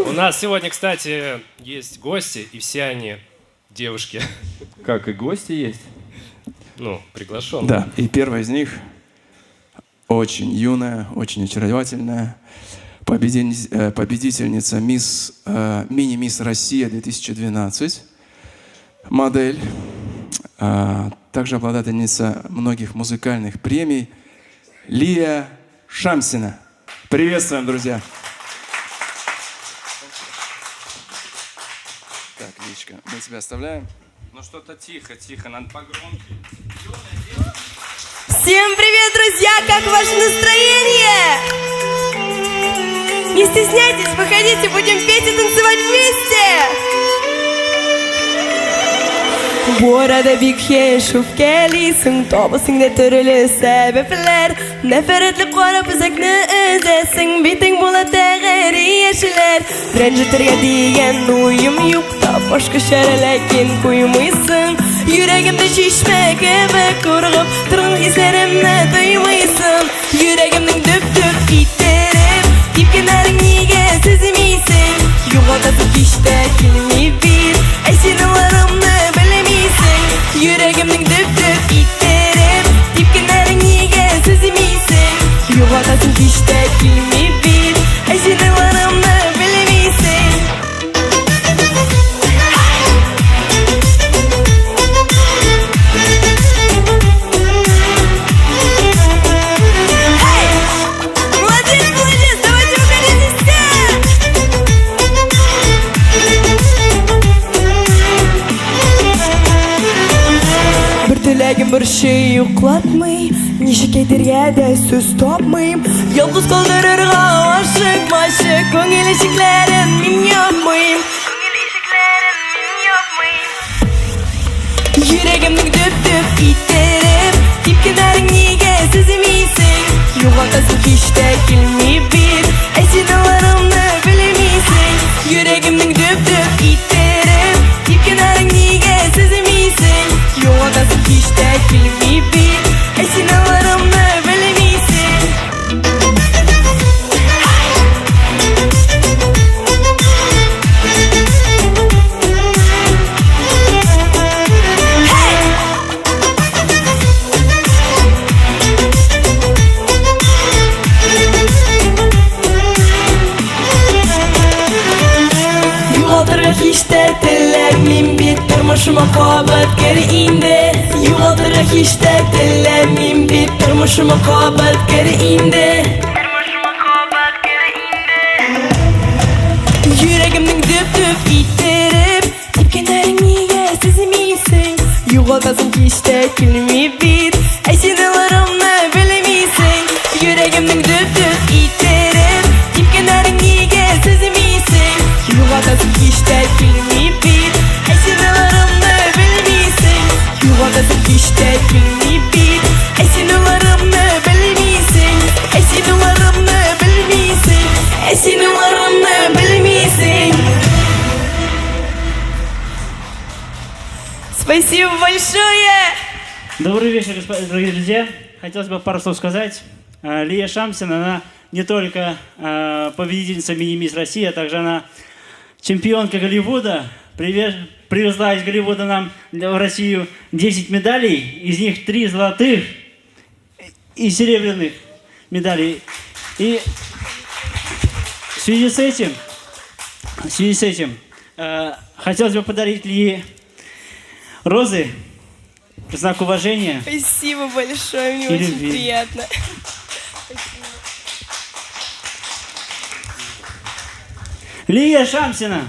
У нас сегодня, кстати, есть гости, и все они девушки. Как, и гости есть? Ну, приглашенные. Да, и первая из них очень юная, очень очаровательная, победительница мини-мисс Россия 2012, модель, также обладательница многих музыкальных премий Лия Шамсина. Приветствуем, друзья! Так, Личка, мы тебя оставляем. Ну что-то тихо, тихо, надо погромче. Всем привет, друзья! Как ваше настроение? Не стесняйтесь, выходите, будем петь и танцевать вместе! Bu arada bir keşif geliysin Tobasında türlü sebepler Neferetli kara bizekni özesin Biting bula teğeri yeşiler Rencitirge diyen uyum yok da Başka şerelekin kuymuysın Yüreğimde şişme gibi kurgup Tırın hislerimle duymuysın Yüreğimden düp düp iterim Dipkenarın nige sezimiysin Yuvatasın işte kilimi bir Eşinalarımla Yüreğimden düp düp iterim Dipkenarın niye sözümüysün Yuvatasın işte kimi bil Eşini varımla bilemiysin Hey! Молодец, молодец, давайте уходите все! Dilegim bir şey yoklatmayım Nişik edirge de söz tapmayım Yalnız kaldırırga aşık maşık Köngel eşiklerin min yapmayım Yüreğimden düp düp iterim Dipkenarın niye sezimiysin Yuvatasın işte kilmi bir Eşinalarımla bilemiysin Yüreğimden düp düp iterim Dipkenarın niye sezimiysin Yuvatasın işte kilmi bir Eşinalarımla bilemiysin Hey! Yuvaltırık işte dilemin bir Turmuşuma kabat geri indi Yuvaltırık işte dilemin bir Turmuşuma kabat geri indi Yüreğimden düp düp iterim Dipkenarın niye sezimiysin Yuvaltasın işte kilimi bir Eşinalarımla bilemiysin Yüreğimden düp düp iterim Dipkenarın niye sezimiysin Yuvatasın işte kilimi bir Eşinalarımla bilemiysin Yuvatasın işte kilimi bir Eşinalarımla bilemiysin Eşinalarımla bilemiysin Eşinalarımla bilemiysin Спасибо большое! Добрый вечер, дорогие друзья. Хотелось бы пару слов сказать. Лия Шамсина, она не только победительница мини-мисс России, а также она чемпионка Голливуда. Привезла из Голливуда нам в Россию 10 медалей, из них 3 золотых и серебряных медалей. И в связи с этим хотелось бы подарить Лии розы в знак уважения. Спасибо большое, мне очень приятно. Лия Шамсина.